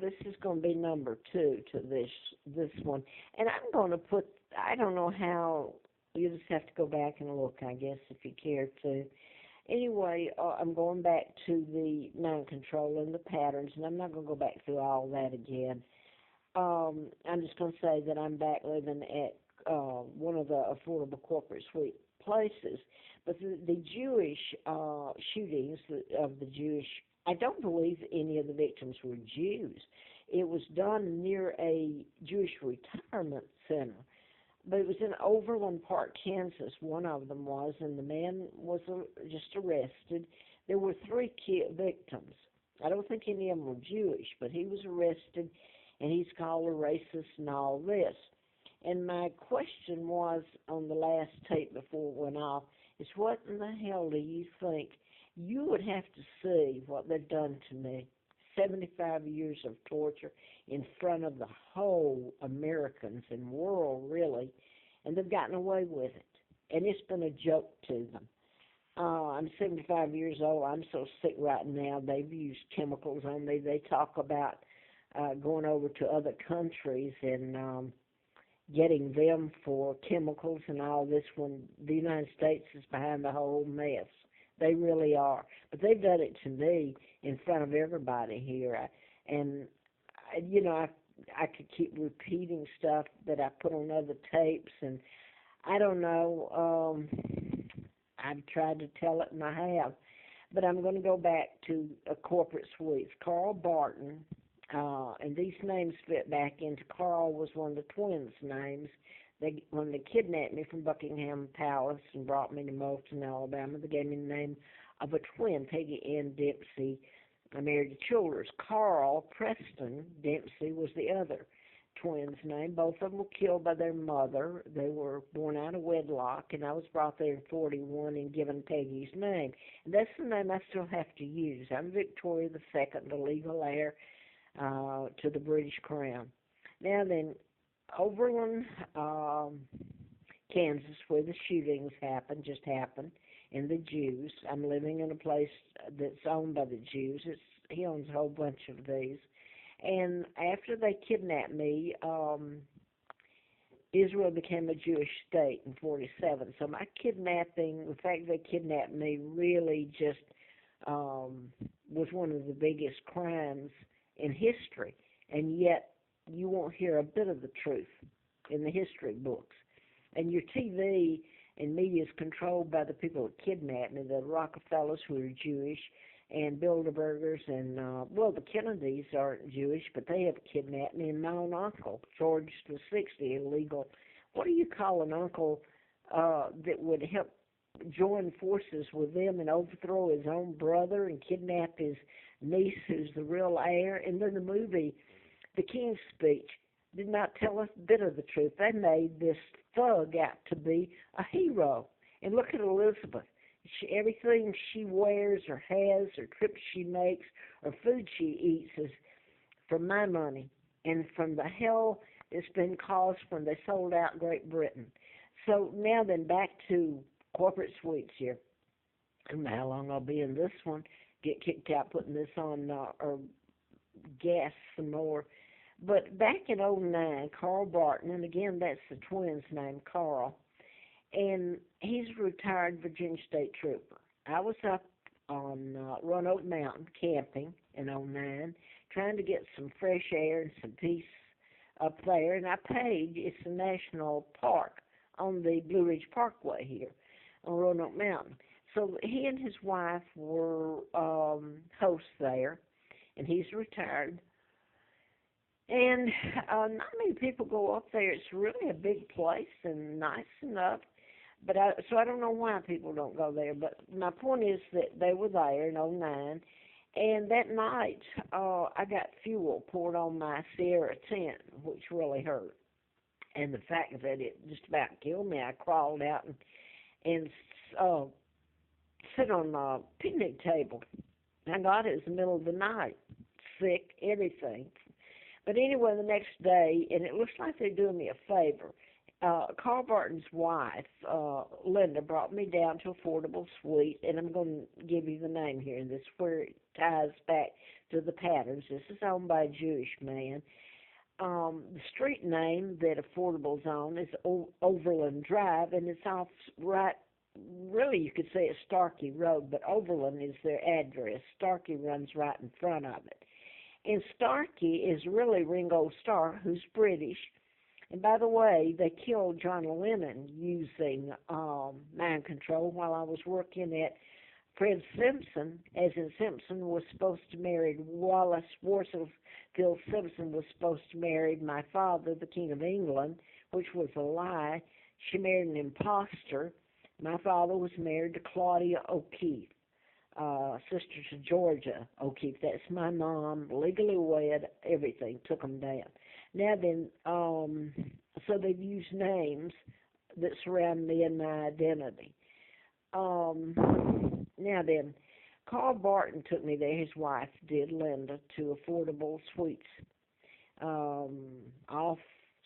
this is going to be number 2 to this one, and I'm going to put. I don't know how. You just have to go back and look, I guess, if you care to. Anyway, I'm going back to the mind control and the patterns, and I'm not going to go back through all that again. I'm just going to say that I'm back living at one of the affordable corporate suite places. But the Jewish shootings of the Jewish, I don't believe any of the victims were Jews. It was done near a Jewish retirement center. But it was in Overland Park, Kansas, one of them was, and the man was just arrested. There were 3 victims. I don't think any of them were Jewish, but he was arrested, and he's called a racist and all this. And my question was on the last tape before it went off is, what in the hell do you think? You would have to see what they've done to me. 75 years of torture in front of the whole Americans and world, really, and they've gotten away with it. And it's been a joke to them. I'm 75 years old. I'm so sick right now. They've used chemicals on me. They talk about going over to other countries and getting them for chemicals and all this when the United States is behind the whole mess. They really are. But they've done it to me in front of everybody here. I could keep repeating stuff that I put on other tapes, and I don't know. I've tried to tell it, and I have. But I'm going to go back to a corporate suites. Carl Barton, and these names fit back into Carl was one of the twins' names. When they kidnapped me from Buckingham Palace and brought me to Moulton, Alabama, they gave me the name of a twin, Peggy Ann Dempsey. I married to Childers. Carl Preston Dempsey was the other twin's name. Both of them were killed by their mother. They were born out of wedlock, and I was brought there in 41 and given Peggy's name. And that's the name I still have to use. I'm Victoria II, the legal heir to the British Crown. Now then, Overland, Kansas, where the shootings just happened, and the Jews. I'm living in a place that's owned by the Jews. He owns a whole bunch of these. And after they kidnapped me, Israel became a Jewish state in 47. So my kidnapping, the fact they kidnapped me really just was one of the biggest crimes in history. And yet, you won't hear a bit of the truth in the history books. And your TV and media is controlled by the people who kidnapped me, the Rockefellers, who are Jewish, and Bilderbergers, and, the Kennedys aren't Jewish, but they have kidnapped me, and my own uncle, George VI, illegal. What do you call an uncle that would help join forces with them and overthrow his own brother and kidnap his niece, who's the real heir? And then the movie, The King's Speech, did not tell us a bit of the truth. They made this thug out to be a hero. And look at Elizabeth. Everything she wears or has or trips she makes or food she eats is from my money and from the hell that's been caused when they sold out Great Britain. So now then, back to corporate suites here. I don't know how long I'll be in this one. Get kicked out putting this on or gas some more. But back in '09, Carl Barton, and again, that's the twin's name, Carl, and he's a retired Virginia State Trooper. I was up on Roanoke Mountain camping in '09, trying to get some fresh air and some peace up there, and I paid. It's a national park on the Blue Ridge Parkway here on Roanoke Mountain. So he and his wife were hosts there, and he's retired. And not many people go up there. It's really a big place and nice enough. But so I don't know why people don't go there. But my point is that they were there in '09. And that night, I got fuel poured on my Sierra tent, which really hurt. And the fact that it just about killed me, I crawled out and sit on a picnic table. I got it in the middle of the night, sick, everything. But anyway, the next day, and it looks like they're doing me a favor. Carl Barton's wife, Linda, brought me down to Affordable Suite, and I'm going to give you the name here, and this is where it ties back to the patterns. This is owned by a Jewish man. The street name that Affordable's on is Overland Drive, and it's off right, really you could say it's Starkey Road, but Overland is their address. Starkey runs right in front of it. And Starkey is really Ringo Starr, who's British. And by the way, they killed John Lennon using mind control while I was working at Fred Simpson, as in Simpson was supposed to marry Wallace Warfield Simpson was supposed to marry my father, the King of England, which was a lie. She married an imposter. My father was married to Claudia O'Keeffe, sister to Georgia O'Keeffe. That's my mom, legally wed, everything, took them down. Now then, so they've used names that surround me and my identity. Now then, Carl Barton took me there, his wife did, Linda, to Affordable Suites off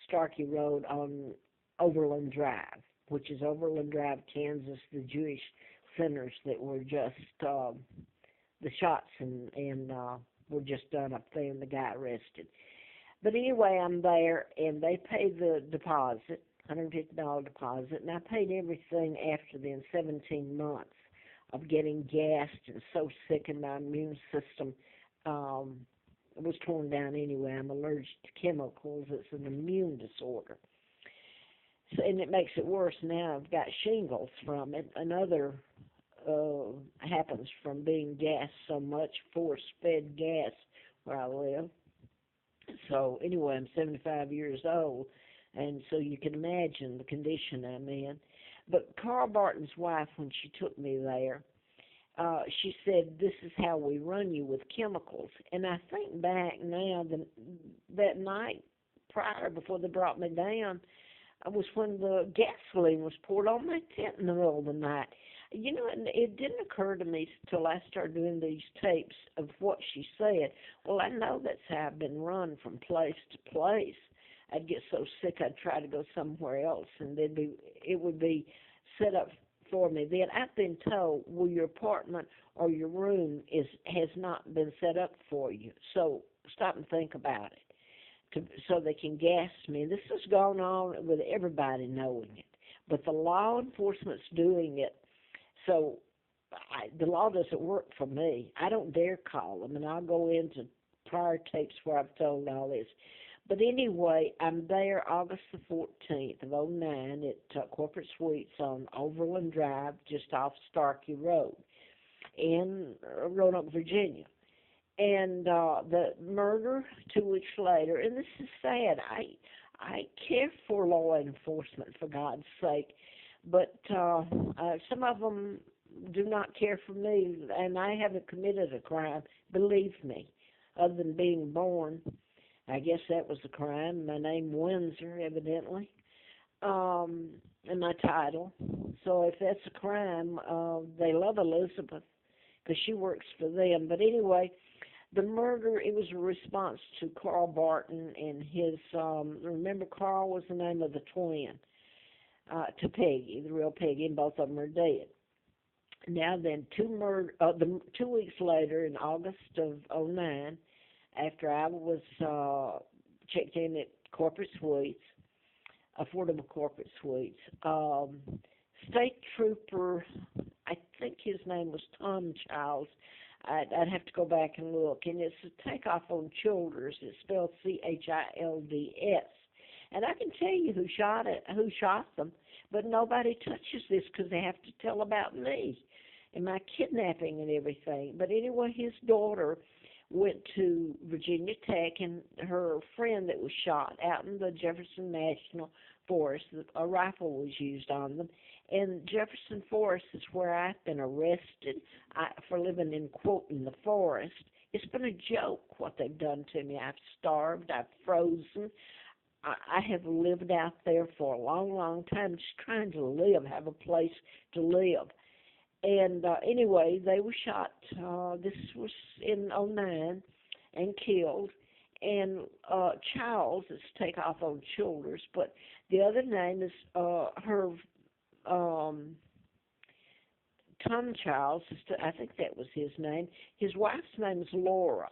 Starkey Road on Overland Drive, which is Overland Drive, Kansas, the Jewish centers that were just, the shots and were just done up there and the guy arrested. But anyway, I'm there, and they pay the deposit, $150 deposit, and I paid everything after then, 17 months of getting gassed and so sick, and my immune system was torn down anyway. I'm allergic to chemicals. It's an immune disorder. So, and it makes it worse now. I've got shingles from it. Another happens from being gassed so much, force-fed gas where I live. So anyway, I'm 75 years old, and so you can imagine the condition I'm in. But Carl Barton's wife, when she took me there, she said, this is how we run you with chemicals. And I think back now, that night prior, before they brought me down, was when the gasoline was poured on my tent in the middle of the night. You know, it didn't occur to me till I started doing these tapes of what she said. Well, I know that's how I've been run from place to place. I'd get so sick I'd try to go somewhere else, and it would be set up for me. Then I've been told, well, your apartment or your room has not been set up for you, so stop and think about it. So they can gas me. And this has gone on with everybody knowing it, but the law enforcement's doing it. So the law doesn't work for me. I don't dare call them, and I'll go into prior tapes where I've told all this. But anyway, I'm there August the 14th of '09 at Corporate Suites on Overland Drive, just off Starkey Road in Roanoke, Virginia. And the murder 2 weeks later, and this is sad. I care for law enforcement, for God's sake, but some of them do not care for me, and I haven't committed a crime, believe me, other than being born. I guess that was a crime. My name Windsor, evidently, and my title. So if that's a crime, they love Elizabeth because she works for them. But anyway, the murder, it was a response to Carl Barton and his, remember Carl was the name of the twin, to Peggy, the real Peggy, and both of them are dead. Now then, 2 weeks later, in August of '09, after I was checked in at Corporate Suites, Affordable Corporate Suites, State Trooper, I think his name was Tom Childs. I'd have to go back and look, and it's a takeoff on Childers. It's spelled Childs. And I can tell you who shot them, but nobody touches this because they have to tell about me and my kidnapping and everything. But anyway, his daughter went to Virginia Tech, and her friend that was shot out in the Jefferson National Forest, a rifle was used on them. And Jefferson Forest is where I've been arrested for living in, quote, in the forest. It's been a joke what they've done to me. I've starved, I've frozen. I have lived out there for a long, long time, just trying to live, have a place to live. And anyway, they were shot. This was in '09 and killed. and Childs is take off on Childers, but the other name is her um, Tom Childs. I think that was his name. His wife's name is Laura.